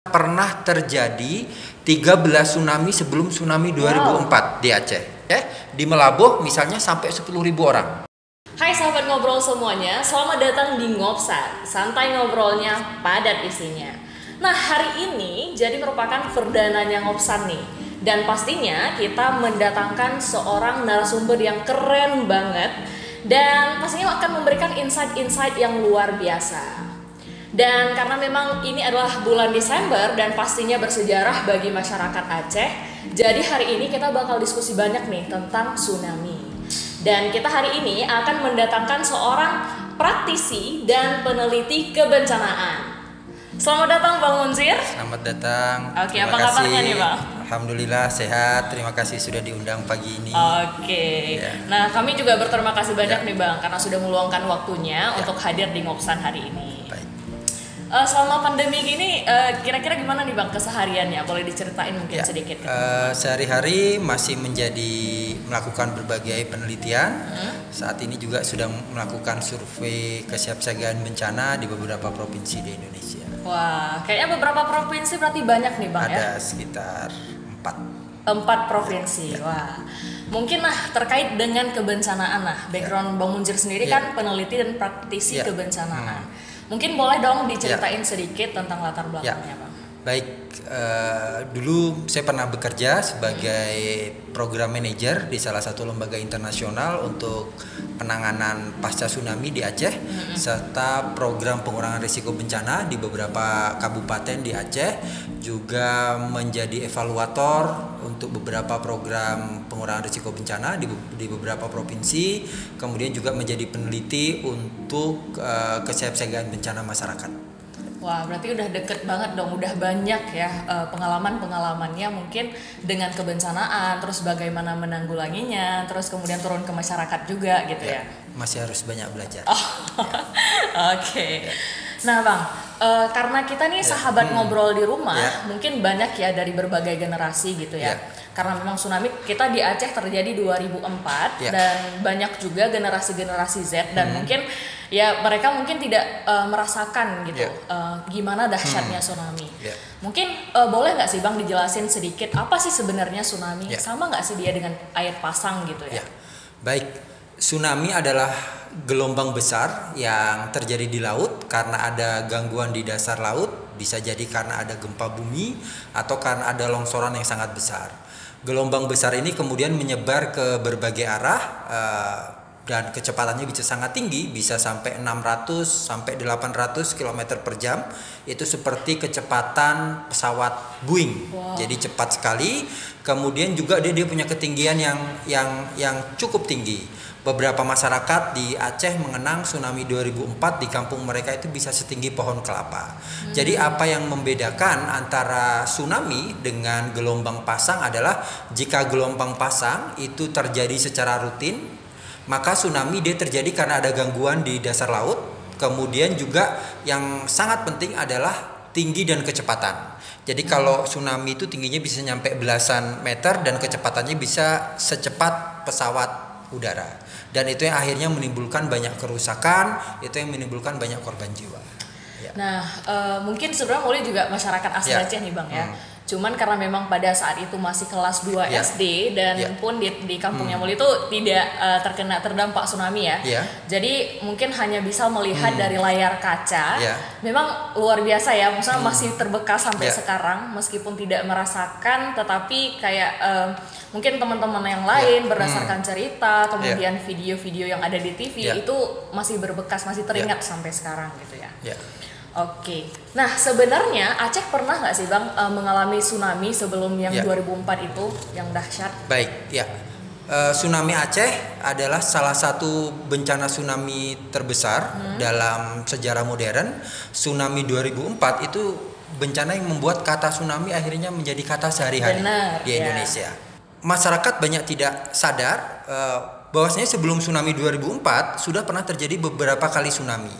pernah terjadi 13 tsunami sebelum tsunami 2004 di Aceh. Di Melabuh misalnya sampai 10.000 orang. Hai sahabat ngobrol semuanya, selamat datang di Ngobsan. Santai ngobrolnya, padat isinya. Nah, hari ini jadi merupakan perdananya Ngobsan nih. Dan pastinya kita mendatangkan seorang narasumber yang keren banget dan pastinya akan memberikan insight-insight yang luar biasa. Dan karena memang ini adalah bulan Desember dan pastinya bersejarah bagi masyarakat Aceh, jadi hari ini kita bakal diskusi banyak nih tentang tsunami. Dan kita hari ini akan mendatangkan seorang praktisi dan peneliti kebencanaan. Selamat datang Bang Munzir. Selamat datang. Oke, apa kabarnya nih Bang? Alhamdulillah sehat, terima kasih sudah diundang pagi ini. Oke. Ya. Nah, kami juga berterima kasih banyak nih Bang karena sudah meluangkan waktunya Ya. untuk hadir di Ngobsan hari ini. Baik. Selama pandemi gini, kira-kira gimana nih Bang kesehariannya? Boleh diceritain mungkin Ya. sedikit? Sehari-hari masih melakukan berbagai penelitian. Saat ini juga sudah melakukan survei kesiapsiagaan bencana di beberapa provinsi di Indonesia. Wah, kayaknya beberapa provinsi berarti banyak nih Bang ya? Ada sekitar 4 provinsi. Wah, mungkin terkait dengan kebencanaan background Bang Munzir sendiri kan peneliti dan praktisi kebencanaan. Mungkin boleh dong diceritain sedikit tentang latar belakangnya Bang. Baik, dulu saya pernah bekerja sebagai program manager di salah satu lembaga internasional untuk penanganan pasca tsunami di Aceh, serta program pengurangan risiko bencana di beberapa kabupaten di Aceh, juga menjadi evaluator untuk beberapa program pengurangan risiko bencana di beberapa provinsi, kemudian juga menjadi peneliti untuk kesiapsiagaan bencana masyarakat. Wah, berarti udah deket banget dong, udah banyak ya pengalaman-pengalamannya mungkin dengan kebencanaan, terus bagaimana menanggulanginya, terus kemudian turun ke masyarakat juga gitu ya. Masih harus banyak belajar. Oke. Nah Bang, karena kita nih sahabat ngobrol di rumah, mungkin banyak ya dari berbagai generasi gitu ya. Karena memang tsunami kita di Aceh terjadi 2004 dan banyak juga generasi-generasi Z dan mungkin ya mereka mungkin tidak merasakan gitu gimana dahsyatnya tsunami. Mungkin boleh nggak sih Bang dijelasin sedikit apa sih sebenarnya tsunami? Sama nggak sih dia dengan air pasang gitu ya? Baik, tsunami adalah gelombang besar yang terjadi di laut karena ada gangguan di dasar laut, bisa jadi karena ada gempa bumi atau karena ada longsoran yang sangat besar. Gelombang besar ini kemudian menyebar ke berbagai arah dan kecepatannya bisa sangat tinggi, bisa sampai 600 sampai 800 km per jam. Itu seperti kecepatan pesawat Boeing. Jadi cepat sekali. Kemudian juga dia punya ketinggian yang cukup tinggi. Beberapa masyarakat di Aceh mengenang tsunami 2004 di kampung mereka itu bisa setinggi pohon kelapa. Jadi apa yang membedakan antara tsunami dengan gelombang pasang adalah jika gelombang pasang itu terjadi secara rutin, maka tsunami dia terjadi karena ada gangguan di dasar laut. Kemudian juga yang sangat penting adalah tinggi dan kecepatan. Jadi kalau tsunami itu tingginya bisa nyampe belasan meter dan kecepatannya bisa secepat pesawat udara, dan itu yang akhirnya menimbulkan banyak kerusakan, itu yang menimbulkan banyak korban jiwa. Nah, mungkin sebenarnya mulai juga masyarakat asli Aceh nih Bang ya. Cuman karena memang pada saat itu masih kelas 2 SD dan pun di kampungnya Muli itu tidak terkena terdampak tsunami ya. Jadi mungkin hanya bisa melihat dari layar kaca. Memang luar biasa ya, maksudnya masih terbekas sampai sekarang meskipun tidak merasakan, tetapi kayak mungkin teman-teman yang lain berdasarkan cerita, kemudian video-video yang ada di TV itu masih berbekas, masih teringat sampai sekarang gitu ya. Oke, nah sebenarnya Aceh pernah nggak sih Bang mengalami tsunami sebelum yang 2004 itu yang dahsyat? Baik, tsunami Aceh adalah salah satu bencana tsunami terbesar dalam sejarah modern. Tsunami 2004 itu bencana yang membuat kata tsunami akhirnya menjadi kata sehari-hari di Indonesia. Masyarakat banyak tidak sadar bahwasanya sebelum tsunami 2004 sudah pernah terjadi beberapa kali tsunami.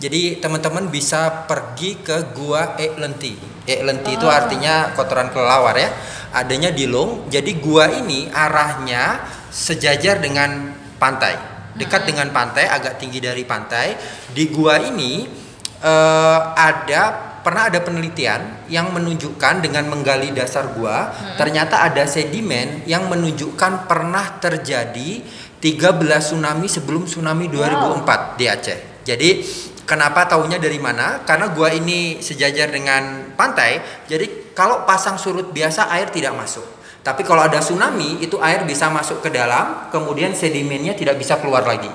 Jadi teman-teman bisa pergi ke Gua Ek Lenti. Ek Lenti itu artinya kotoran kelelawar ya. Adanya di Long. Jadi gua ini arahnya sejajar dengan pantai. Dekat dengan pantai, agak tinggi dari pantai. Di gua ini ada pernah ada penelitian yang menunjukkan dengan menggali dasar gua, ternyata ada sedimen yang menunjukkan pernah terjadi 13 tsunami sebelum tsunami 2004 di Aceh. Jadi kenapa taunya dari mana? Karena gua ini sejajar dengan pantai, jadi kalau pasang surut biasa air tidak masuk. Tapi kalau ada tsunami itu air bisa masuk ke dalam, kemudian sedimennya tidak bisa keluar lagi.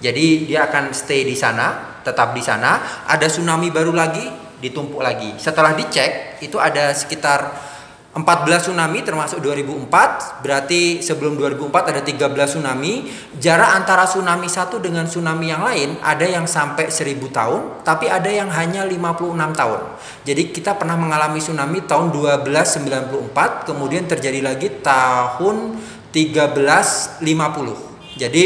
Jadi dia akan stay di sana, tetap di sana. Ada tsunami baru lagi, ditumpuk lagi. Setelah dicek itu ada sekitar 14 tsunami termasuk 2004. Berarti sebelum 2004 ada 13 tsunami. Jarak antara tsunami satu dengan tsunami yang lain ada yang sampai 1000 tahun, tapi ada yang hanya 56 tahun. Jadi kita pernah mengalami tsunami tahun 1294, kemudian terjadi lagi tahun 1350. Jadi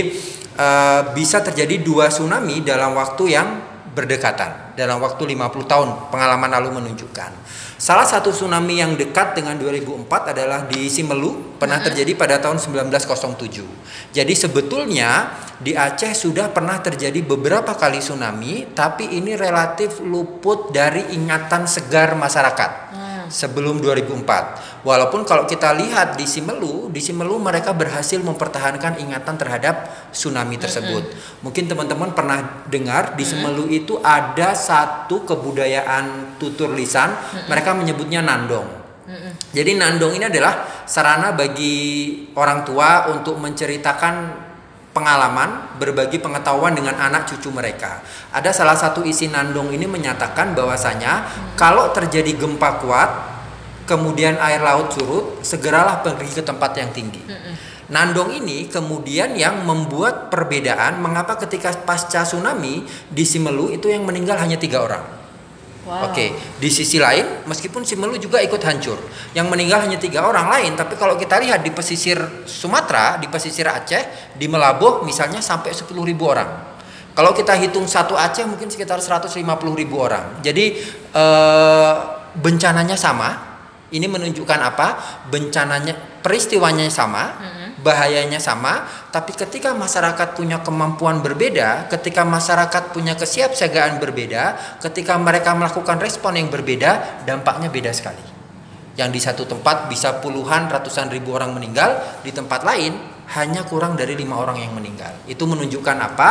bisa terjadi 2 tsunami dalam waktu yang berdekatan, dalam waktu 50 tahun pengalaman lalu menunjukkan. Salah satu tsunami yang dekat dengan 2004 adalah di Simelu, pernah terjadi pada tahun 1907. Jadi sebetulnya di Aceh sudah pernah terjadi beberapa kali tsunami, tapi ini relatif luput dari ingatan segar masyarakat sebelum 2004. Walaupun kalau kita lihat di Simelu mereka berhasil mempertahankan ingatan terhadap tsunami tersebut. Mungkin teman-teman pernah dengar di Simelu itu ada satu kebudayaan tutur lisan, mereka menyebutnya nandong. Jadi nandong ini adalah sarana bagi orang tua untuk menceritakan pengalaman, berbagi pengetahuan dengan anak cucu mereka. Ada salah satu isi nandong ini menyatakan bahwasanya kalau terjadi gempa kuat, kemudian air laut surut, segeralah pergi ke tempat yang tinggi. Nandong ini kemudian yang membuat perbedaan mengapa ketika pasca tsunami di Simelu itu yang meninggal hanya 3 orang. Oke, di sisi lain meskipun Simelu juga ikut hancur, yang meninggal hanya 3 orang lain, tapi kalau kita lihat di pesisir Sumatera, di pesisir Aceh, di Melabuh misalnya sampai 10.000 orang. Kalau kita hitung satu Aceh mungkin sekitar 150.000 orang. Jadi bencananya sama. Ini menunjukkan apa? Bencananya, peristiwanya sama, bahayanya sama, tapi ketika masyarakat punya kemampuan berbeda, ketika masyarakat punya kesiapsiagaan berbeda, ketika mereka melakukan respon yang berbeda, dampaknya beda sekali. Yang di satu tempat bisa puluhan, ratusan ribu orang meninggal, di tempat lain hanya kurang dari 5 orang yang meninggal. Itu menunjukkan apa?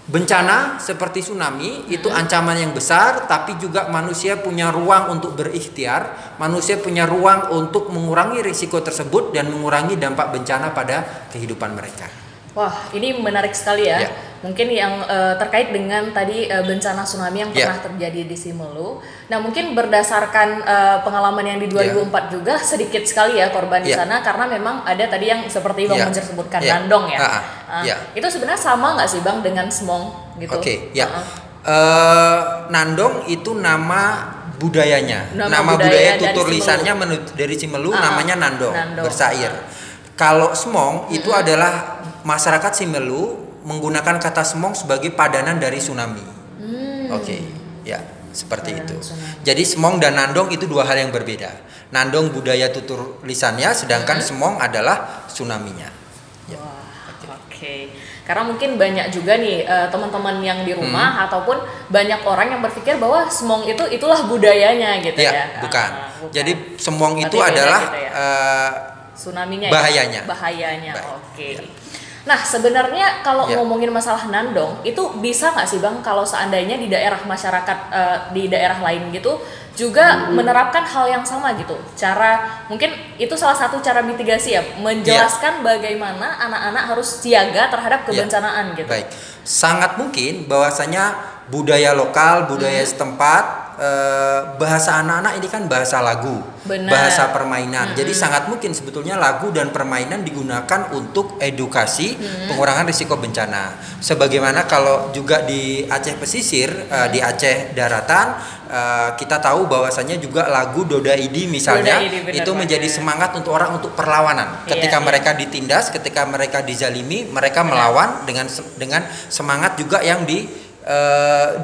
Bencana seperti tsunami itu ancaman yang besar, tapi juga manusia punya ruang untuk berikhtiar, manusia punya ruang untuk mengurangi risiko tersebut dan mengurangi dampak bencana pada kehidupan mereka. Wah, ini menarik sekali ya. Mungkin yang terkait dengan tadi bencana tsunami yang pernah terjadi di Simelu. Nah, mungkin berdasarkan pengalaman yang di 2004 juga sedikit sekali ya korban di sana, karena memang ada tadi yang seperti Bang Munzir sebutkan nandong ya. Itu sebenarnya sama nggak sih Bang dengan semong gitu? Nandong itu nama budayanya, nama budaya tutur lisannya dari Simelu namanya nandong, bersair. Kalau semong itu adalah masyarakat Simelu menggunakan kata semong sebagai padanan dari tsunami. Seperti itu. Jadi semong dan nandong itu 2 hal yang berbeda. Nandong budaya tutur lisannya, sedangkan semong adalah tsunaminya. Karena mungkin banyak juga nih teman-teman yang di rumah ataupun banyak orang yang berpikir bahwa semong itu itulah budayanya gitu ya. Bukan. Jadi semong itu adalah gitu ya? Tsunaminya bahayanya. Nah sebenarnya kalau ngomongin masalah nandong itu bisa nggak sih Bang kalau seandainya di daerah masyarakat di daerah lain gitu juga menerapkan hal yang sama gitu, cara mungkin itu salah satu cara mitigasi ya, menjelaskan bagaimana anak-anak harus siaga terhadap kebencanaan gitu. Baik, sangat mungkin bahwasanya budaya lokal, budaya setempat, bahasa anak-anak ini kan bahasa lagu, bahasa permainan. Jadi sangat mungkin sebetulnya lagu dan permainan digunakan untuk edukasi pengurangan risiko bencana. Sebagaimana kalau juga di Aceh pesisir, di Aceh daratan, kita tahu bahwasanya juga lagu Doda Idi misalnya itu menjadi semangat untuk orang untuk perlawanan. Ketika mereka ditindas, ketika mereka dizalimi, mereka melawan dengan semangat juga yang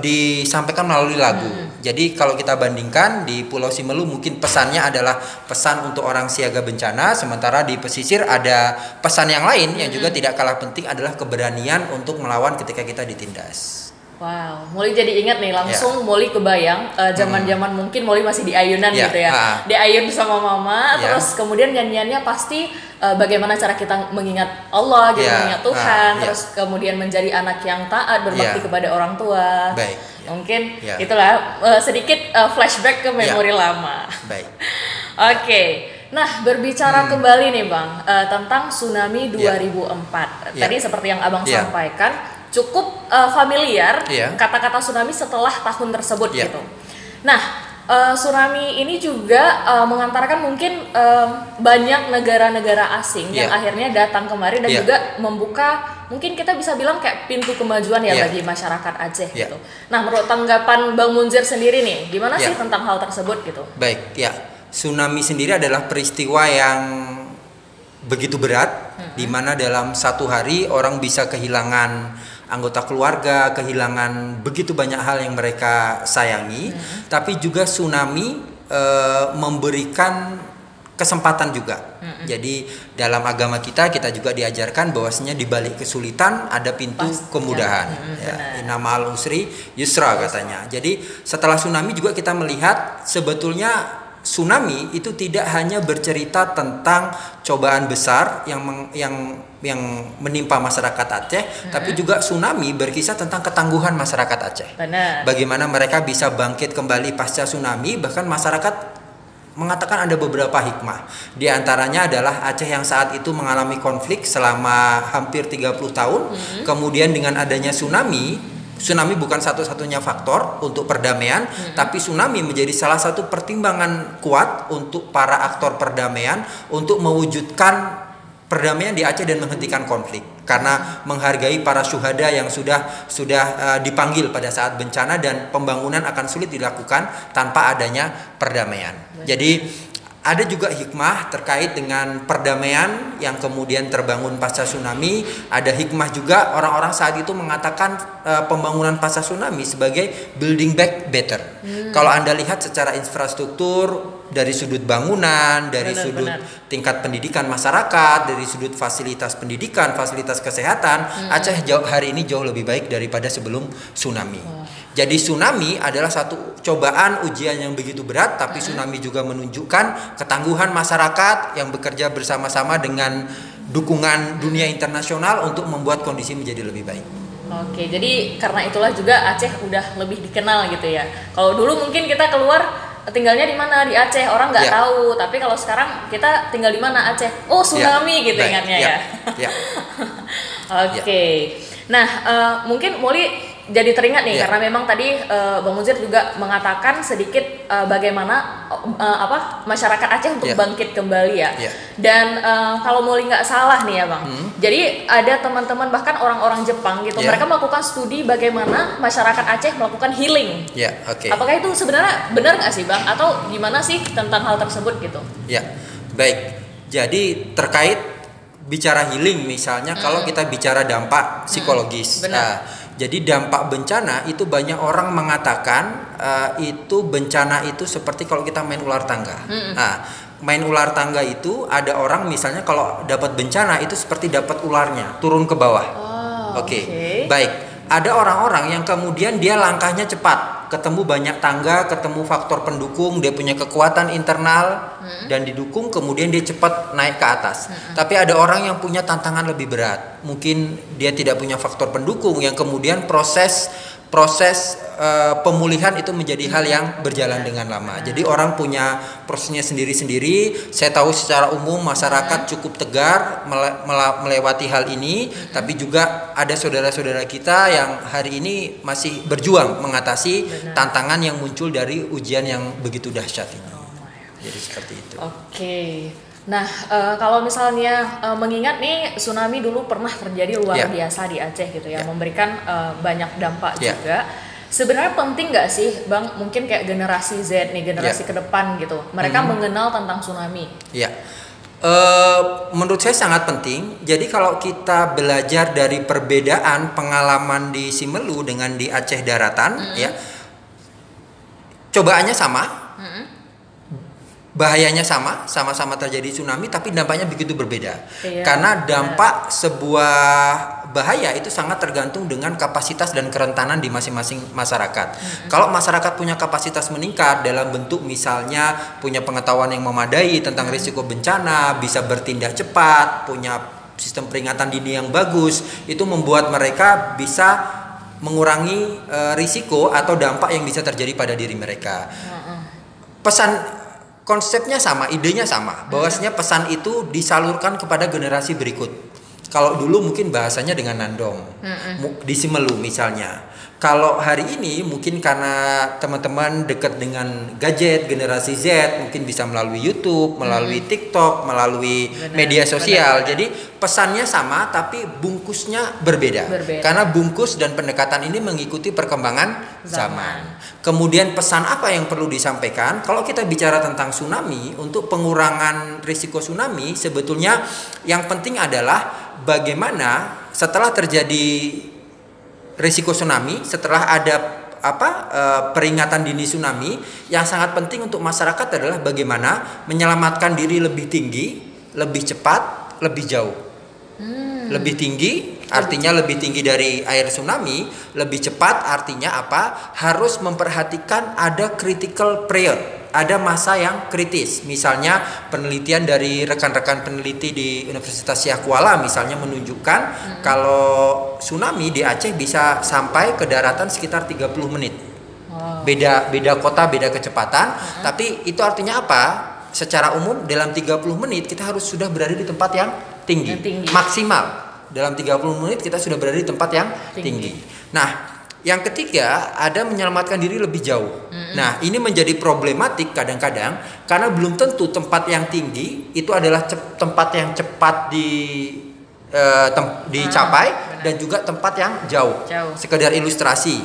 disampaikan melalui lagu. Jadi kalau kita bandingkan di Pulau Simelu mungkin pesannya adalah pesan untuk orang siaga bencana, sementara di pesisir ada pesan yang lain yang juga tidak kalah penting adalah keberanian untuk melawan ketika kita ditindas. Wow, Molly jadi ingat nih langsung Molly kebayang zaman-zaman mungkin Molly masih di ayunan gitu ya. Di ayun sama mama, terus kemudian nyanyiannya pasti bagaimana cara kita mengingat Allah gitu, mengingat Tuhan, terus kemudian menjadi anak yang taat, berbakti kepada orang tua. Baik. Mungkin itulah sedikit flashback ke memori lama. Baik. Oke. Nah, berbicara kembali nih Bang, tentang tsunami 2004. Tadi seperti yang Abang sampaikan, cukup familiar kata-kata tsunami setelah tahun tersebut gitu. Nah, tsunami ini juga mengantarkan mungkin banyak negara-negara asing yang akhirnya datang kemari dan juga membuka, mungkin kita bisa bilang kayak pintu kemajuan bagi masyarakat Aceh gitu. Nah, menurut tanggapan Bang Munzir sendiri nih, gimana sih tentang hal tersebut gitu? Baik, tsunami sendiri adalah peristiwa yang begitu berat, di mana dalam satu hari orang bisa kehilangan anggota keluarga, kehilangan begitu banyak hal yang mereka sayangi, tapi juga tsunami memberikan kesempatan juga. Jadi dalam agama kita juga diajarkan bahwasanya di balik kesulitan ada pintu kemudahan. Innamal usri yusra katanya. Jadi setelah tsunami juga kita melihat sebetulnya tsunami itu tidak hanya bercerita tentang cobaan besar yang menimpa masyarakat Aceh, tapi juga tsunami berkisah tentang ketangguhan masyarakat Aceh. Benar. Bagaimana mereka bisa bangkit kembali pasca tsunami, bahkan masyarakat mengatakan ada beberapa hikmah. Di antaranya adalah Aceh yang saat itu mengalami konflik selama hampir 30 tahun, kemudian dengan adanya Tsunami bukan satu-satunya faktor untuk perdamaian, tapi tsunami menjadi salah satu pertimbangan kuat untuk para aktor perdamaian untuk mewujudkan perdamaian di Aceh dan menghentikan konflik. Karena menghargai para syuhada yang sudah dipanggil pada saat bencana, dan pembangunan akan sulit dilakukan tanpa adanya perdamaian. Jadi ada juga hikmah terkait dengan perdamaian yang kemudian terbangun pasca tsunami. Ada hikmah juga, orang-orang saat itu mengatakan pembangunan pasca tsunami sebagai building back better. Kalau Anda lihat secara infrastruktur, dari sudut bangunan, dari sudut tingkat pendidikan masyarakat, dari sudut fasilitas pendidikan, fasilitas kesehatan, Aceh hari ini jauh lebih baik daripada sebelum tsunami. Jadi tsunami adalah satu cobaan, ujian yang begitu berat, tapi tsunami juga menunjukkan ketangguhan masyarakat yang bekerja bersama-sama dengan dukungan dunia internasional untuk membuat kondisi menjadi lebih baik. Oke, jadi karena itulah juga Aceh udah lebih dikenal gitu ya. Kalau dulu mungkin kita keluar tinggalnya di mana, di Aceh, orang nggak tahu, tapi kalau sekarang kita tinggal di mana, Aceh, oh tsunami gitu ingatnya ya. Oke. Nah, mungkin Molly jadi teringat nih karena memang tadi Bang Munzir juga mengatakan sedikit bagaimana masyarakat Aceh untuk bangkit kembali ya. Dan kalau Molly nggak salah nih ya Bang, jadi ada teman-teman bahkan orang-orang Jepang gitu, mereka melakukan studi bagaimana masyarakat Aceh melakukan healing. Apakah itu sebenarnya benar nggak sih Bang, atau gimana sih tentang hal tersebut gitu? Baik. Jadi terkait bicara healing misalnya, kalau kita bicara dampak psikologis. Jadi dampak bencana itu banyak orang mengatakan itu bencana itu seperti kalau kita main ular tangga. Main ular tangga itu ada orang misalnya kalau dapat bencana itu seperti dapat ularnya turun ke bawah. Baik. Ada orang-orang yang kemudian dia langkahnya cepat, ketemu banyak tangga, ketemu faktor pendukung, dia punya kekuatan internal dan didukung, kemudian dia cepat naik ke atas. Tapi ada orang yang punya tantangan lebih berat, mungkin dia tidak punya faktor pendukung, yang kemudian proses pemulihan itu menjadi hal yang berjalan dengan lama. Jadi orang punya prosesnya sendiri-sendiri. Saya tahu secara umum masyarakat cukup tegar melewati hal ini, tapi juga ada saudara-saudara kita yang hari ini masih berjuang mengatasi tantangan yang muncul dari ujian yang begitu dahsyat ini. Jadi seperti itu. Nah, kalau misalnya mengingat nih tsunami dulu pernah terjadi luar biasa di Aceh gitu ya, memberikan banyak dampak juga. Sebenarnya penting nggak sih Bang, mungkin kayak generasi Z nih, generasi ke depan gitu, mereka mengenal tentang tsunami? Menurut saya sangat penting. Jadi kalau kita belajar dari perbedaan pengalaman di Simelu dengan di Aceh daratan, cobaannya sama. Bahayanya sama-sama terjadi tsunami, tapi dampaknya begitu berbeda. Karena dampak sebuah bahaya itu sangat tergantung dengan kapasitas dan kerentanan di masing-masing masyarakat. Kalau masyarakat punya kapasitas meningkat dalam bentuk misalnya punya pengetahuan yang memadai tentang risiko bencana, bisa bertindak cepat, punya sistem peringatan dini yang bagus, itu membuat mereka bisa mengurangi risiko atau dampak yang bisa terjadi pada diri mereka. Pesan konsepnya sama, idenya sama, bahwasanya pesan itu disalurkan kepada generasi berikut. Kalau dulu mungkin bahasanya dengan nandong, di Simelu misalnya. Kalau hari ini mungkin karena teman-teman dekat dengan gadget generasi Z, mungkin bisa melalui YouTube, melalui TikTok, melalui media sosial. Jadi pesannya sama tapi bungkusnya berbeda. Karena bungkus dan pendekatan ini mengikuti perkembangan zaman. Kemudian pesan apa yang perlu disampaikan? Kalau kita bicara tentang tsunami, untuk pengurangan risiko tsunami sebetulnya yang penting adalah bagaimana setelah terjadi risiko tsunami, setelah ada peringatan dini tsunami, yang sangat penting untuk masyarakat adalah bagaimana menyelamatkan diri lebih tinggi, lebih cepat, lebih jauh. Lebih tinggi artinya lebih tinggi dari air tsunami, lebih cepat artinya apa? Harus memperhatikan ada critical period. Ada masa yang kritis. Misalnya penelitian dari rekan-rekan peneliti di Universitas Syah Kuala misalnya menunjukkan kalau tsunami di Aceh bisa sampai ke daratan sekitar 30 menit. Beda kota, beda kecepatan, tapi itu artinya apa? Secara umum dalam 30 menit kita harus sudah berada di tempat yang tinggi. Maksimal dalam 30 menit kita sudah berada di tempat yang tinggi. Nah, yang ketiga ada menyelamatkan diri lebih jauh. Nah, ini menjadi problematik kadang-kadang karena belum tentu tempat yang tinggi itu adalah tempat yang cepat dicapai dan juga tempat yang jauh. Sekedar ilustrasi,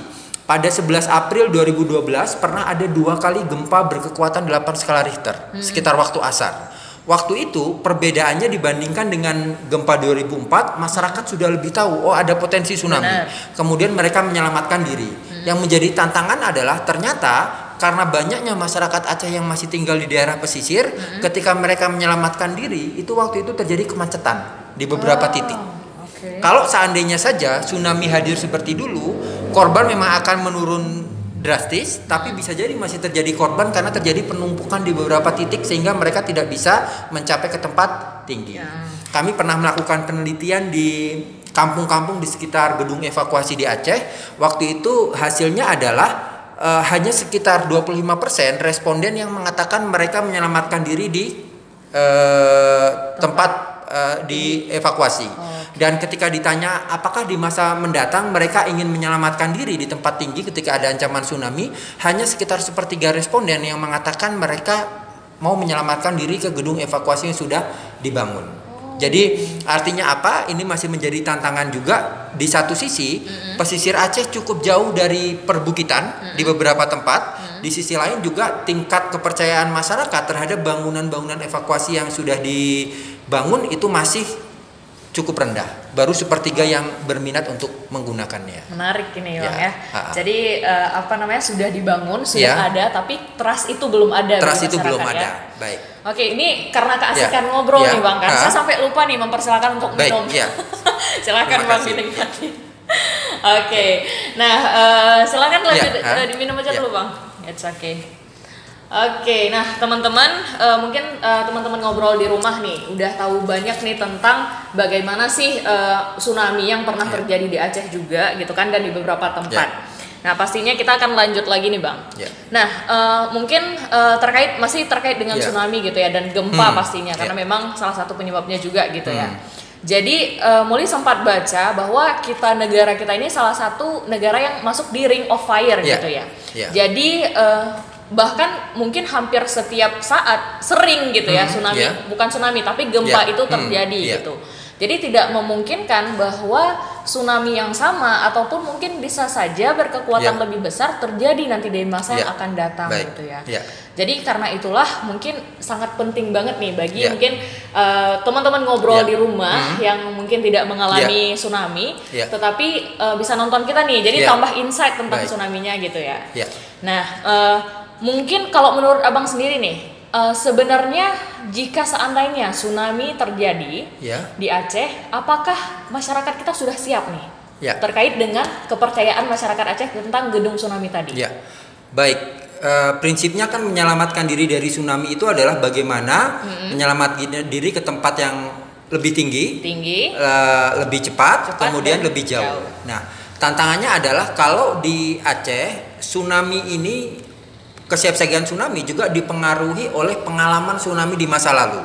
pada 11 April 2012 pernah ada 2 kali gempa berkekuatan 8 skala Richter sekitar waktu asar. Waktu itu perbedaannya dibandingkan dengan gempa 2004, masyarakat sudah lebih tahu ada potensi tsunami. Kemudian mereka menyelamatkan diri. Yang menjadi tantangan adalah ternyata karena banyaknya masyarakat Aceh yang masih tinggal di daerah pesisir, ketika mereka menyelamatkan diri, itu waktu itu terjadi kemacetan di beberapa titik. Kalau seandainya saja tsunami hadir seperti dulu, korban memang akan menurun drastis, tapi bisa jadi masih terjadi korban karena terjadi penumpukan di beberapa titik sehingga mereka tidak bisa mencapai ke tempat tinggi. Kami pernah melakukan penelitian di kampung-kampung di sekitar gedung evakuasi di Aceh. Waktu itu hasilnya adalah hanya sekitar 25% responden yang mengatakan mereka menyelamatkan diri di tempat dievakuasi. Dan ketika ditanya apakah di masa mendatang mereka ingin menyelamatkan diri di tempat tinggi ketika ada ancaman tsunami, hanya sekitar sepertiga responden yang mengatakan mereka mau menyelamatkan diri ke gedung evakuasi yang sudah dibangun. Jadi artinya apa? Ini masih menjadi tantangan juga. Di satu sisi pesisir Aceh cukup jauh dari perbukitan di beberapa tempat. Di sisi lain juga tingkat kepercayaan masyarakat terhadap bangunan-bangunan evakuasi yang sudah dibangun itu masih cukup rendah. Baru sepertiga yang berminat untuk menggunakannya. Menarik ini Bang ya. Jadi sudah dibangun, sudah ada, tapi trust itu belum ada. Trust itu belum ada. Baik. Oke, ini karena keasikan ngobrol nih Bang kan. Saya sampai lupa nih mempersilakan untuk minum. Silakan Bang dinikmati. Oke. Nah, silakan lanjut diminum aja dulu Bang. It's okay. Oke, nah teman-teman, mungkin teman-teman ngobrol di rumah nih udah tahu banyak nih tentang bagaimana sih tsunami yang pernah terjadi di Aceh juga gitu kan, dan di beberapa tempat. Nah pastinya kita akan lanjut lagi nih Bang. Nah mungkin masih terkait dengan tsunami gitu ya, dan gempa pastinya karena memang salah satu penyebabnya juga gitu ya. Jadi Muli sempat baca bahwa negara kita ini salah satu negara yang masuk di Ring of Fire gitu ya. Jadi bahkan mungkin hampir setiap saat sering gitu ya tsunami, bukan tsunami tapi gempa itu terjadi gitu. Jadi tidak memungkinkan bahwa tsunami yang sama ataupun mungkin bisa saja berkekuatan lebih besar terjadi nanti di masa yang akan datang gitu ya. Jadi karena itulah mungkin sangat penting banget nih bagi mungkin teman-teman ngobrol di rumah yang mungkin tidak mengalami tsunami, tetapi bisa nonton kita nih. Jadi tambah insight tentang tsunami-nya gitu ya. Nah, mungkin kalau menurut Abang sendiri nih, Sebenarnya jika seandainya tsunami terjadi di Aceh, apakah masyarakat kita sudah siap nih terkait dengan kepercayaan masyarakat Aceh tentang gedung tsunami tadi? Baik, prinsipnya kan menyelamatkan diri dari tsunami itu adalah bagaimana menyelamatkan diri ke tempat yang lebih tinggi, lebih cepat kemudian lebih jauh. Nah, tantangannya adalah kalau di Aceh tsunami ini, kesiapsiagaan tsunami juga dipengaruhi oleh pengalaman tsunami di masa lalu.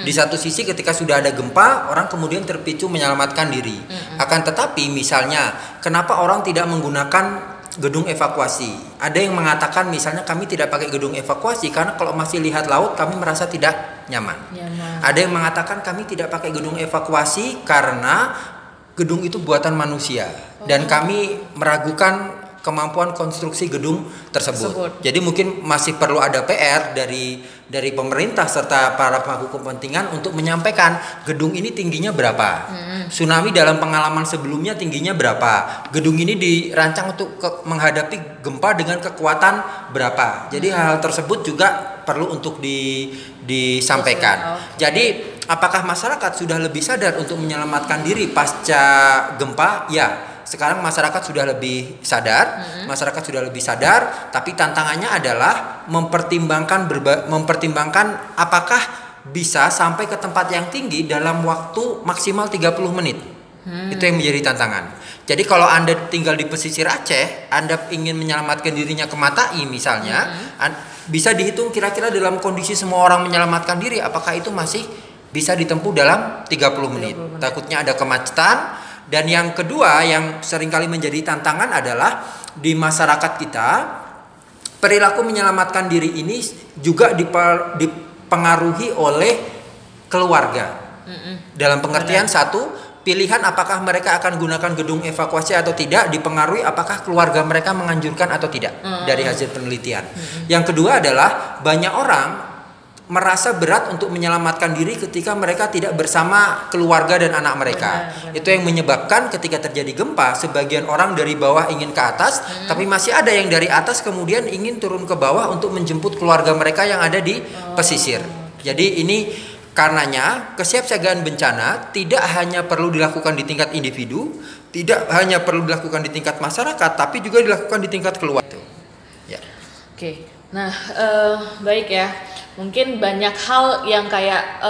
Di satu sisi ketika sudah ada gempa, orang kemudian terpicu menyelamatkan diri. Akan tetapi misalnya, kenapa orang tidak menggunakan gedung evakuasi? Ada yang mengatakan misalnya kami tidak pakai gedung evakuasi karena kalau masih lihat laut kami merasa tidak nyaman. Ada yang mengatakan kami tidak pakai gedung evakuasi karena gedung itu buatan manusia dan kami meragukan kemampuan konstruksi gedung tersebut. Jadi mungkin masih perlu ada PR dari pemerintah serta para pemangku kepentingan untuk menyampaikan gedung ini tingginya berapa. Tsunami dalam pengalaman sebelumnya tingginya berapa. Gedung ini dirancang untuk menghadapi gempa dengan kekuatan berapa. Jadi hal tersebut juga perlu untuk disampaikan. Jadi apakah masyarakat sudah lebih sadar untuk menyelamatkan diri pasca gempa? Ya. Sekarang masyarakat sudah lebih sadar, tapi tantangannya adalah mempertimbangkan apakah bisa sampai ke tempat yang tinggi dalam waktu maksimal 30 menit. Itu yang menjadi tantangan. Jadi kalau Anda tinggal di pesisir Aceh, Anda ingin menyelamatkan dirinya ke Matai misalnya, bisa dihitung kira-kira dalam kondisi semua orang menyelamatkan diri, apakah itu masih bisa ditempuh dalam 30 menit. Takutnya ada kemacetan. Dan yang kedua yang seringkali menjadi tantangan adalah di masyarakat kita, perilaku menyelamatkan diri ini juga dipengaruhi oleh keluarga. Dalam pengertian satu, pilihan apakah mereka akan gunakan gedung evakuasi atau tidak dipengaruhi apakah keluarga mereka menganjurkan atau tidak dari hasil penelitian. Yang kedua adalah banyak orang merasa berat untuk menyelamatkan diri ketika mereka tidak bersama keluarga dan anak mereka. Itu yang menyebabkan ketika terjadi gempa, sebagian orang dari bawah ingin ke atas, tapi masih ada yang dari atas kemudian ingin turun ke bawah untuk menjemput keluarga mereka yang ada di pesisir. Jadi ini karenanya kesiapsiagaan bencana tidak hanya perlu dilakukan di tingkat individu, tidak hanya perlu dilakukan di tingkat masyarakat, tapi juga dilakukan di tingkat keluarga. Oke, nah baik ya. Mungkin banyak hal yang kayak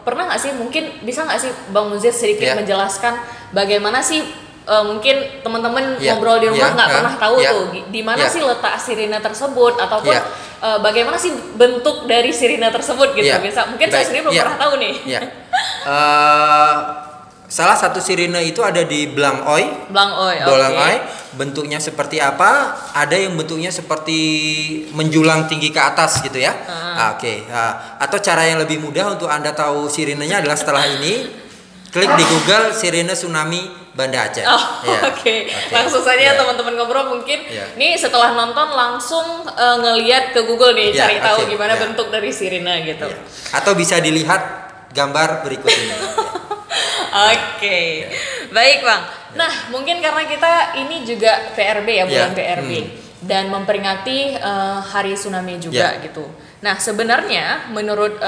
pernah nggak sih, mungkin bisa nggak sih Bang Muzir sedikit menjelaskan bagaimana sih mungkin teman-teman ngobrol di rumah nggak pernah tahu tuh di mana sih letak sirine tersebut ataupun bagaimana sih bentuk dari sirine tersebut gitu. Bisa mungkin saya sendiri belum pernah tahu nih. Salah satu sirine itu ada di Blang Oi. Bentuknya seperti apa? Ada yang bentuknya seperti menjulang tinggi ke atas gitu ya. Atau cara yang lebih mudah untuk Anda tahu sirinenya adalah setelah ini klik di Google sirine tsunami Banda Aceh. Langsung saja teman-teman ngobrol mungkin. Nih setelah nonton langsung ngelihat ke Google nih cari tahu gimana bentuk dari sirine gitu. Atau bisa dilihat gambar berikut ini. Baik Bang. Nah mungkin karena kita ini juga PRB ya, bulan PRB dan memperingati hari tsunami juga gitu. Nah sebenarnya menurut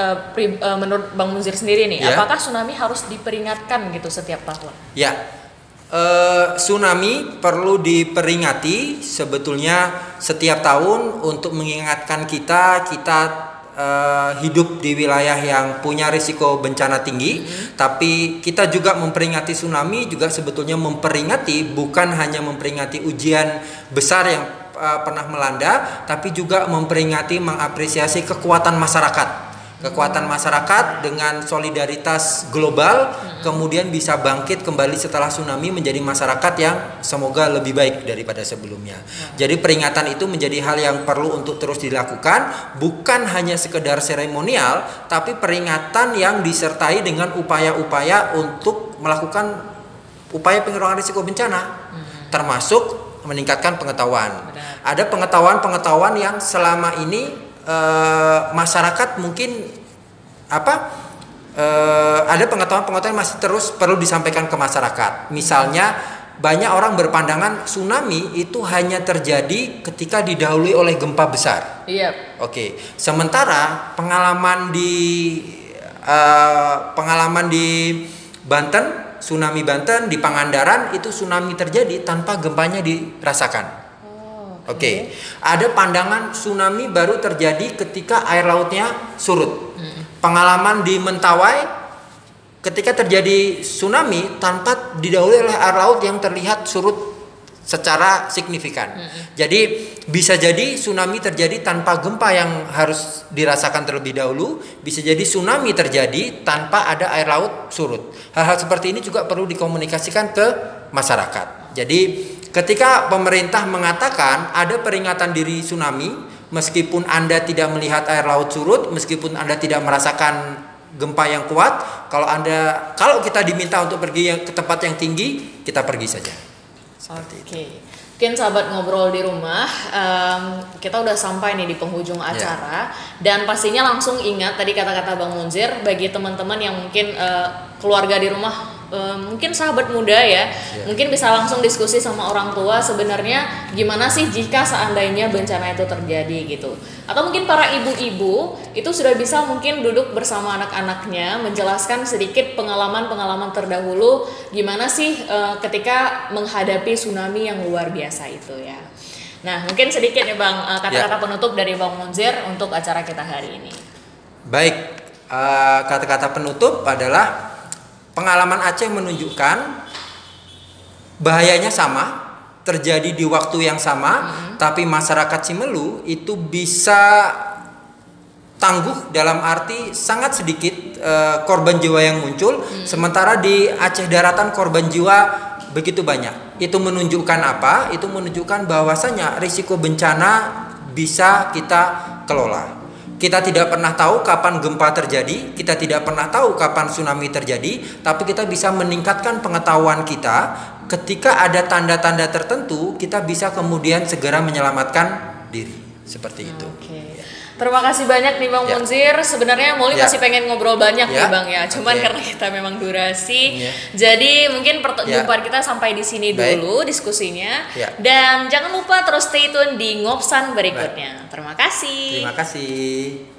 Bang Muzir sendiri nih, apakah tsunami harus diperingatkan gitu setiap tahun? Tsunami perlu diperingati sebetulnya setiap tahun untuk mengingatkan kita hidup di wilayah yang punya risiko bencana tinggi, tapi kita juga memperingati tsunami juga sebetulnya memperingati bukan hanya memperingati ujian besar yang pernah melanda, tapi juga memperingati mengapresiasi kekuatan masyarakat dengan solidaritas global, kemudian bisa bangkit kembali setelah tsunami menjadi masyarakat yang semoga lebih baik daripada sebelumnya. Jadi peringatan itu menjadi hal yang perlu untuk terus dilakukan, bukan hanya sekedar seremonial, tapi peringatan yang disertai dengan upaya-upaya untuk melakukan upaya pengurangan risiko bencana, termasuk meningkatkan pengetahuan. Ada pengetahuan yang selama ini masyarakat mungkin ada pengetahuan masih terus perlu disampaikan ke masyarakat. Misalnya banyak orang berpandangan tsunami itu hanya terjadi ketika didahului oleh gempa besar. Iya. Oke. Sementara pengalaman di Banten, tsunami Banten di Pangandaran itu tsunami terjadi tanpa gempanya dirasakan. Oke. Ada pandangan tsunami baru terjadi ketika air lautnya surut. Pengalaman di Mentawai ketika terjadi tsunami tanpa didahului oleh air laut yang terlihat surut secara signifikan. Jadi bisa jadi tsunami terjadi tanpa gempa yang harus dirasakan terlebih dahulu, bisa jadi tsunami terjadi tanpa ada air laut surut. Hal-hal seperti ini juga perlu dikomunikasikan ke masyarakat. Jadi ketika pemerintah mengatakan ada peringatan dini tsunami, meskipun Anda tidak melihat air laut surut, meskipun Anda tidak merasakan gempa yang kuat, kalau kita diminta untuk pergi ke tempat yang tinggi, kita pergi saja. Oke. Mungkin sahabat ngobrol di rumah, kita udah sampai nih di penghujung acara, dan pastinya langsung ingat tadi kata-kata Bang Munzir, bagi teman-teman yang mungkin keluarga di rumah, mungkin sahabat muda ya, mungkin bisa langsung diskusi sama orang tua sebenarnya gimana sih jika seandainya bencana itu terjadi gitu. Atau mungkin para ibu-ibu itu sudah bisa mungkin duduk bersama anak-anaknya menjelaskan sedikit pengalaman-pengalaman terdahulu gimana sih ketika menghadapi tsunami yang luar biasa itu ya. Nah, mungkin sedikit ya Bang kata-kata penutup dari Bang Munzir untuk acara kita hari ini. Baik, kata-kata penutup adalah pengalaman Aceh menunjukkan bahayanya sama, terjadi di waktu yang sama, tapi masyarakat Cimelu itu bisa tangguh dalam arti sangat sedikit korban jiwa yang muncul, sementara di Aceh daratan korban jiwa begitu banyak. Itu menunjukkan apa? Itu menunjukkan bahwasanya risiko bencana bisa kita kelola. Kita tidak pernah tahu kapan gempa terjadi, kita tidak pernah tahu kapan tsunami terjadi, tapi kita bisa meningkatkan pengetahuan kita. Ketika ada tanda-tanda tertentu, kita bisa kemudian segera menyelamatkan diri. Seperti itu. Terima kasih banyak nih Bang Munzir. Sebenarnya Muli masih pengen ngobrol banyak nih Bang ya. Cuman karena kita memang durasi. Jadi mungkin perjumpaan kita sampai di sini dulu diskusinya. Dan jangan lupa terus stay tune di Ngopsan berikutnya. Terima kasih. Terima kasih.